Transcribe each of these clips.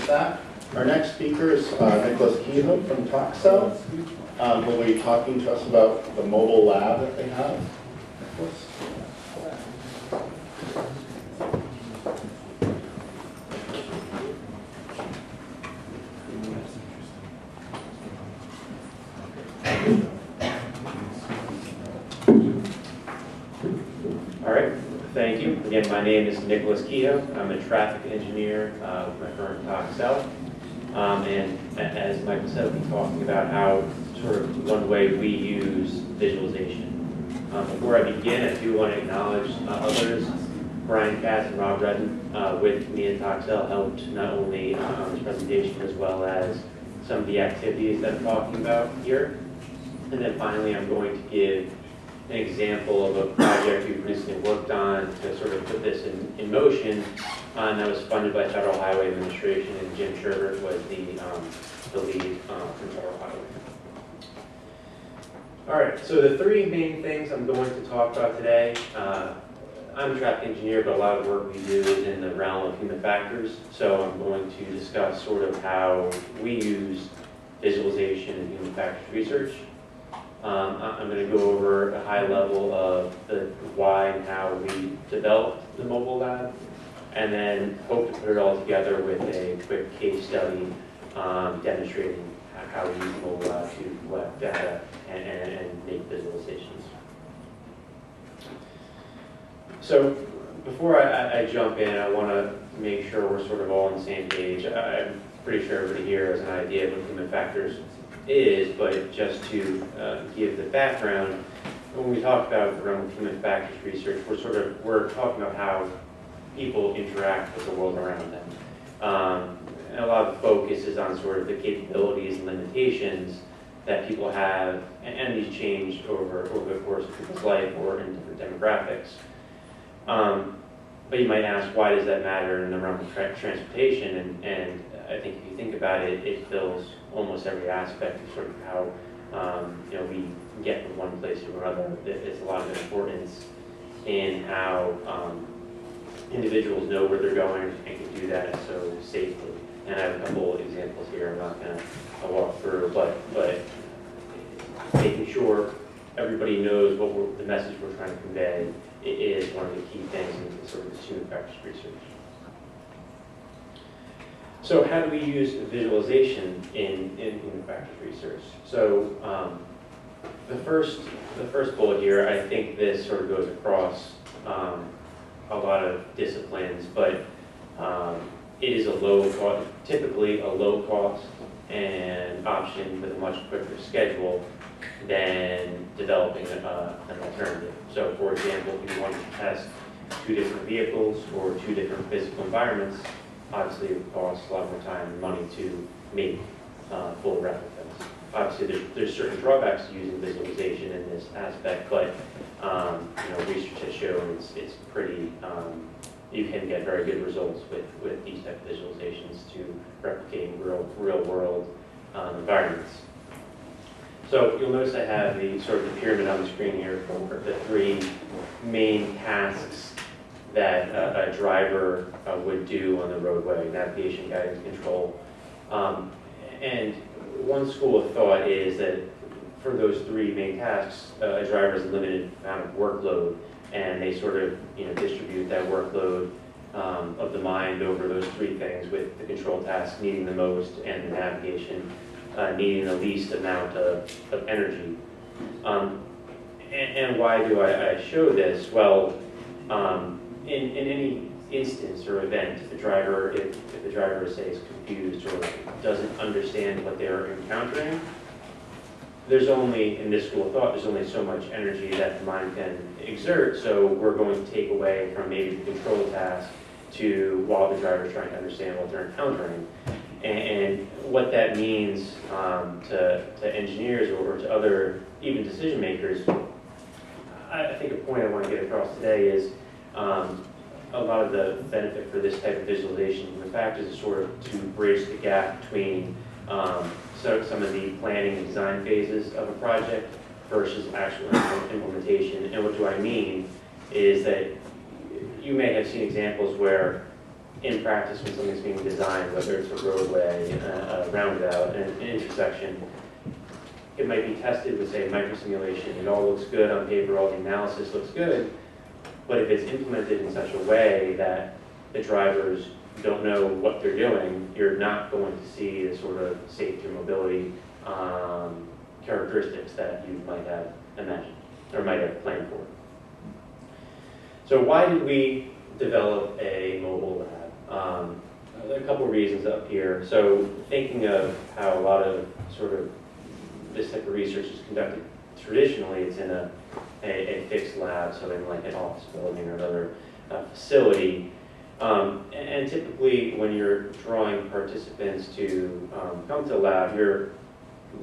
with that. Our next speaker is Kehoe from Toxcel, who will be talking to us about the mobile lab that they have. All right, thank you. Again, my name is Kehoe. I'm a traffic engineer with my firm Toxcel. And as Michael said, we'll be talking about how sort of one way we use visualization. Before I begin, I do want to acknowledge others. Brian Katz and Rob Redden with me at Toxcel helped not only on this presentation as well as some of the activities that I'm talking about here. And then finally, I'm going to give an example of a project we've recently worked on to sort of put this in motion, and that was funded by Federal Highway Administration, and Jim Sherbert was the lead from Federal Highway. All right, so the three main things I'm going to talk about today. I'm a traffic engineer, but a lot of the work we do is in the realm of human factors, so I'm going to discuss sort of how we use visualization in human factors research. I'm going to go over a high level of the why and how we developed the mobile lab, and then hope to put it all together with a quick case study demonstrating how we use the mobile lab to collect data and make visualizations. So before I jump in, I want to make sure we're sort of all on the same page. I'm pretty sure everybody here has an idea of what human factors is, but just to give the background, when we talk about the realm of human factors research, we're talking about how people interact with the world around them. And a lot of the focus is on sort of the capabilities and limitations that people have, and these change over the course of people's life or in different demographics. But you might ask, why does that matter in the realm of transportation? And I think if you think about it, it fills almost every aspect of sort of how we get from one place to another. It's a lot of importance in how individuals know where they're going and can do that so safely. And I have a couple examples here I'm not going to walk through, but making sure everybody knows what the message we're trying to convey is one of the key things in sort of this human factors research. So how do we use visualization in human factors research? So the first bullet here, I think this sort of goes across a lot of disciplines, but it is typically a low cost and option with a much quicker schedule than developing an alternative. So for example, if you want to test two different vehicles or two different physical environments, obviously it would cost a lot more time and money to make full replicas. Obviously there's certain drawbacks to using visualization in this aspect, but research has shown it's pretty, you can get very good results with these type of visualizations to replicate real world environments. So you'll notice I have the sort of the pyramid on the screen here for the three main tasks that a driver would do on the roadway: navigation, guidance, control. And one school of thought is that for those three main tasks, a driver has a limited amount of workload, and they sort of distribute that workload of the mind over those three things, with the control task needing the most and the navigation needing the least amount of energy. And why do I show this? Well, in any instance or event, if the driver, say, is confused or doesn't understand what they're encountering, there's only, in this school of thought, there's only so much energy that the mind can exert, so we're going to take away from maybe the control task while the driver is trying to understand what they're encountering. And what that means to engineers or to other even decision makers, I think a point I want to get across today is a lot of the benefit for this type of visualization, in fact, is sort of to bridge the gap between some of the planning and design phases of a project versus actual implementation. And what do I mean is that you may have seen examples where in practice when something's being designed, whether it's a roadway, a roundabout, an intersection, it might be tested with, say, microsimulation. It all looks good on paper, all the analysis looks good, but if it's implemented in such a way that the drivers don't know what they're doing, you're not going to see the sort of safety or mobility characteristics that you might have imagined or might have planned for. So why did we develop a mobile lab? A couple reasons up here. So thinking of how a lot of sort of this type of research is conducted traditionally, it's in a fixed lab, so in like an office building or another facility. And typically when you're drawing participants to come to the lab, you're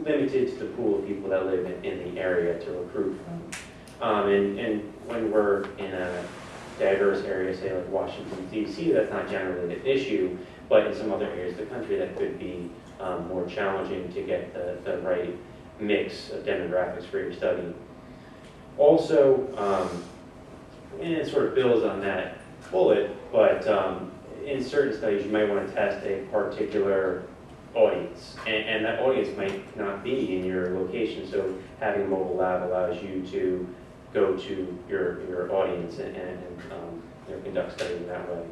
limited to the pool of people that live in the area to recruit from. And when we're in a diverse area, say like Washington, D.C., that's not generally an issue, but in some other areas of the country that could be more challenging to get the right mix of demographics for your study. Also, and it sort of builds on that bullet, but in certain studies you might want to test a particular audience, and that audience might not be in your location, so having a mobile lab allows you to go to your audience and conduct studies in that way.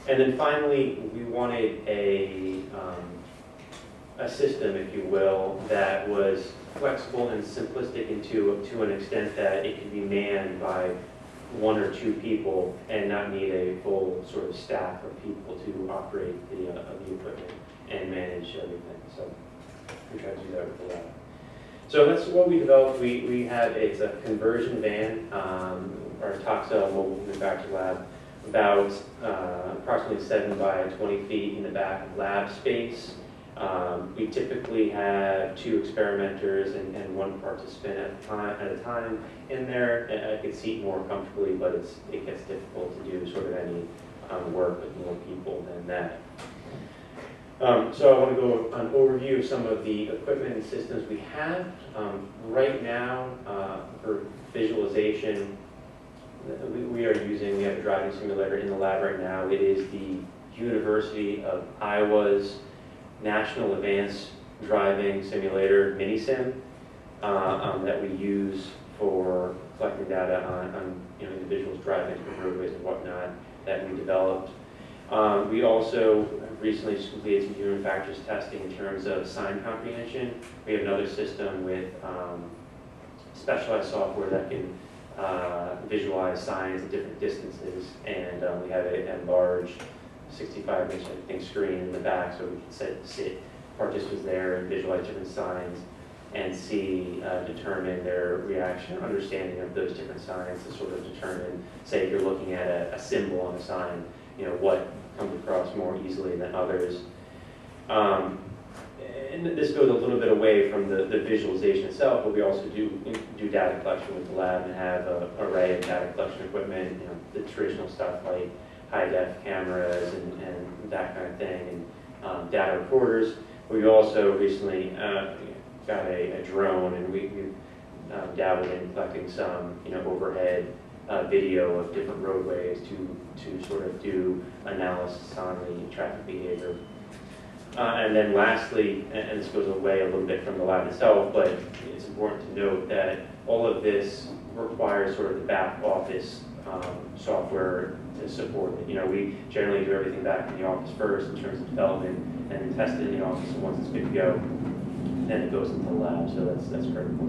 And then finally, we wanted a system, if you will, that was flexible and simplistic to an extent that it could be manned by one or two people and not need a full sort of staff of people to operate the equipment and manage everything. So we try to do that with the lab. So that's what we developed. We have, it's a conversion van, our Toxcel mobile manufacturing lab, about approximately 7 by 20 feet in the back of lab space. We typically have 2 experimenters and 1 participant at a time in there. I could seat more comfortably, but it gets difficult to do sort of any work with more people than that. So I want to go an overview of some of the equipment and systems we have. Right now, for visualization, we have a driving simulator in the lab right now. It is the University of Iowa's National Advanced Driving Simulator mini-sim that we use for collecting data on individuals driving through roadways and whatnot that we developed. We also recently just completed some human factors testing in terms of sign comprehension. We have another system with specialized software that can visualize signs at different distances, and we have a large 65-inch, I think, screen in the back, so we can sit participants there and visualize different signs and determine their reaction or understanding of those different signs to sort of determine, say, if you're looking at a symbol on a sign, what comes across more easily than others. And this goes a little bit away from the visualization itself, but we also do data collection with the lab and have an array of data collection equipment, the traditional stuff like high-def cameras and that kind of thing, and data recorders. We also recently got a drone, and we've dabbled in collecting some overhead video of different roadways to sort of do analysis on the traffic behavior. And then lastly, and this goes away a little bit from the lab itself, but it's important to note that all of this requires sort of the back office software to support it. We generally do everything back in the office first in terms of development, and then test it in the office, and once it's good to go, then it goes into the lab, so that's critical.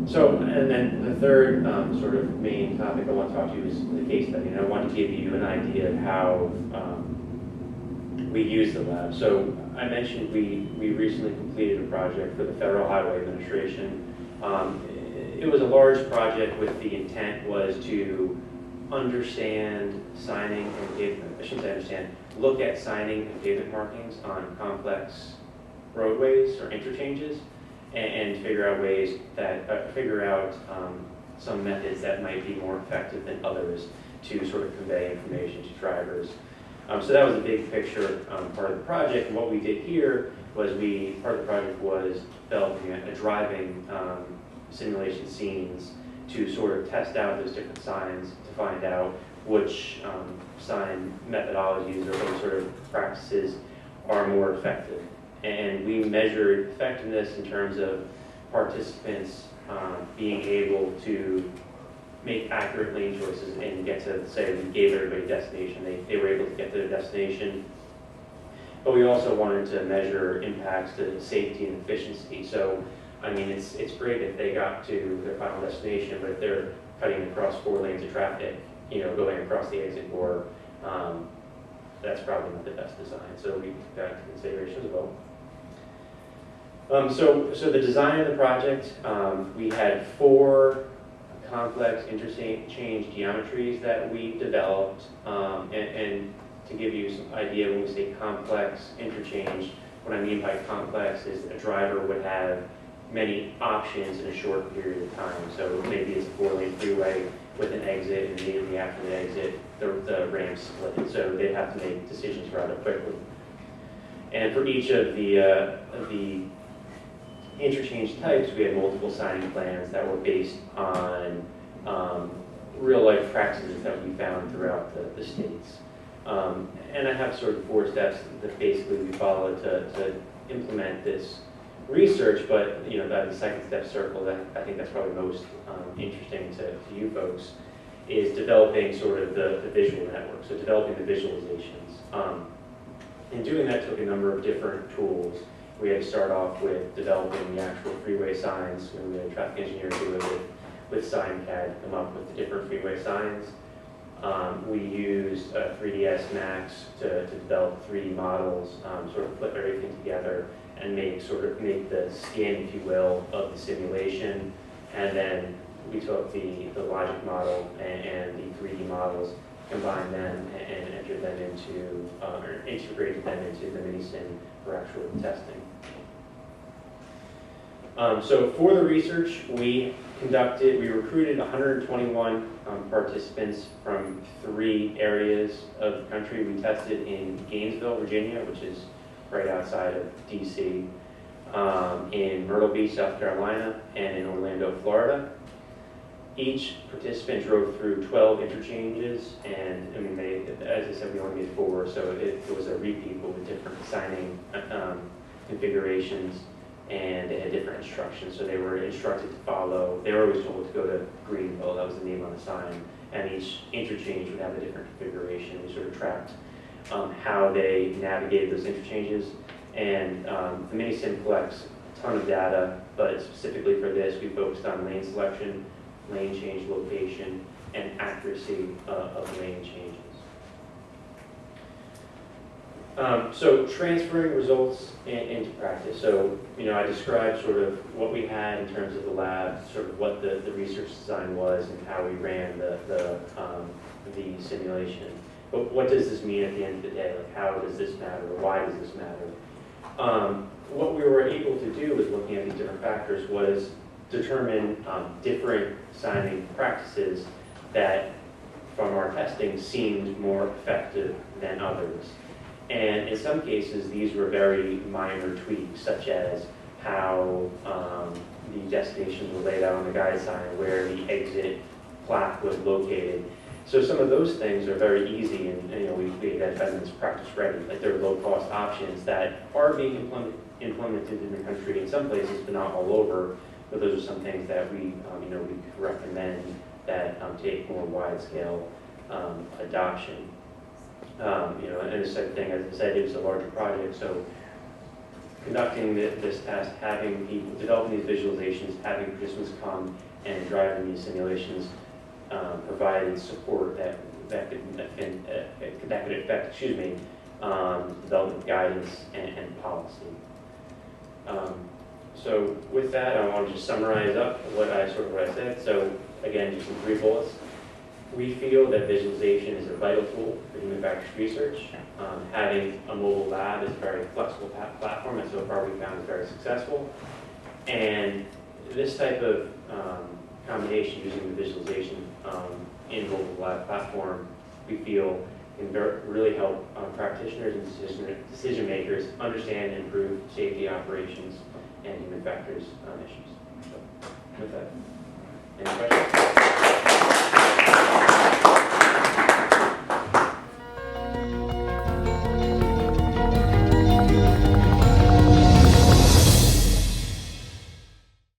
So, and then the third sort of main topic I want to talk to you is the case study, and I want to give you an idea of how we use the lab. So I mentioned we recently completed a project for the Federal Highway Administration. It was a large project with the intent was to understand signing and pavement, I shouldn't say understand, look at signing and pavement markings on complex roadways or interchanges, and figure out ways that, some methods that might be more effective than others to sort of convey information to drivers. So that was a big picture part of the project, and what we did here was part of the project was developing a driving simulation scenes to sort of test out those different signs to find out which sign methodologies or those sort of practices are more effective. And we measured effectiveness in terms of participants being able to make accurate lane choices and get to, say, we gave everybody a destination. They were able to get to their destination. But we also wanted to measure impacts to safety and efficiency. So, I mean, it's great if they got to their final destination, but if they're cutting across 4 lanes of traffic, you know, going across the exit door, that's probably not the best design. So we took that into consideration as well. So the design of the project, we had 4 complex interchange geometries that we developed, and to give you some idea, when we say complex interchange, what I mean by complex is a driver would have many options in a short period of time. So maybe it's a 4-lane freeway with an exit, and immediately after the exit, the ramp split. So they'd have to make decisions rather quickly. And for each of the interchange types, we had multiple signing plans that were based on real-life practices that we found throughout the states. And I have sort of 4 steps that basically we follow to implement this research, but you know, the second step circle, that I think that's probably most interesting to you folks, is developing sort of the visual network, so developing the visualizations. And doing that took a number of different tools. We had to start off with developing the actual freeway signs, and we had a traffic engineer do it with SignCAD to come up with the different freeway signs. We used 3ds Max to develop 3D models, sort of flip everything together and make the skin, if you will, of the simulation. And then we took the logic model and the 3D models, combined them and entered them into, or integrated them into the mini-sim for actual testing. So for the research, we recruited 121 participants from 3 areas of the country. We tested in Gainesville, Virginia, which is right outside of DC, in Myrtle Beach, South Carolina, and in Orlando, Florida. Each participant drove through 12 interchanges, and I mean, as I said, we only made 4, so it was a repeat, but with different signing configurations, and they had different instructions. So they were instructed to follow, they were always told to go to Greenville, that was the name on the sign, and each interchange would have a different configuration. We sort of tracked how they navigated those interchanges, and the mini-sim collects a ton of data, but specifically for this, we focused on lane selection, lane change location, and accuracy of lane changes. So transferring results into practice. So, you know, I described sort of what we had in terms of the lab, sort of what the research design was and how we ran the simulation. But what does this mean at the end of the day? Like, how does this matter, or why does this matter? What we were able to do with looking at these different factors was determine different signing practices that, from our testing, seemed more effective than others. And in some cases, these were very minor tweaks, such as how the destinations were laid out on the guide sign, where the exit plaque was located. So some of those things are very easy, and you know, we identified them as practice ready. Like, they're low-cost options that are being implemented in the country in some places, but not all over. But those are some things that we, you know, we could recommend that take more wide-scale adoption. You know, and the second thing, as I said, it was a larger project, so conducting this test, having people developing these visualizations, having participants come and driving these simulations provided support that could affect, development guidance and policy. So with that, I want to just summarize up what I said. So again, just in 3 bullets. We feel that visualization is a vital tool for human factors research. Having a mobile lab is a very flexible platform, and so far we found is very successful. And this type of combination using the visualization in mobile lab platform, we feel can really help practitioners and decision makers understand and improve safety operations and human factors issues. So with that, any questions?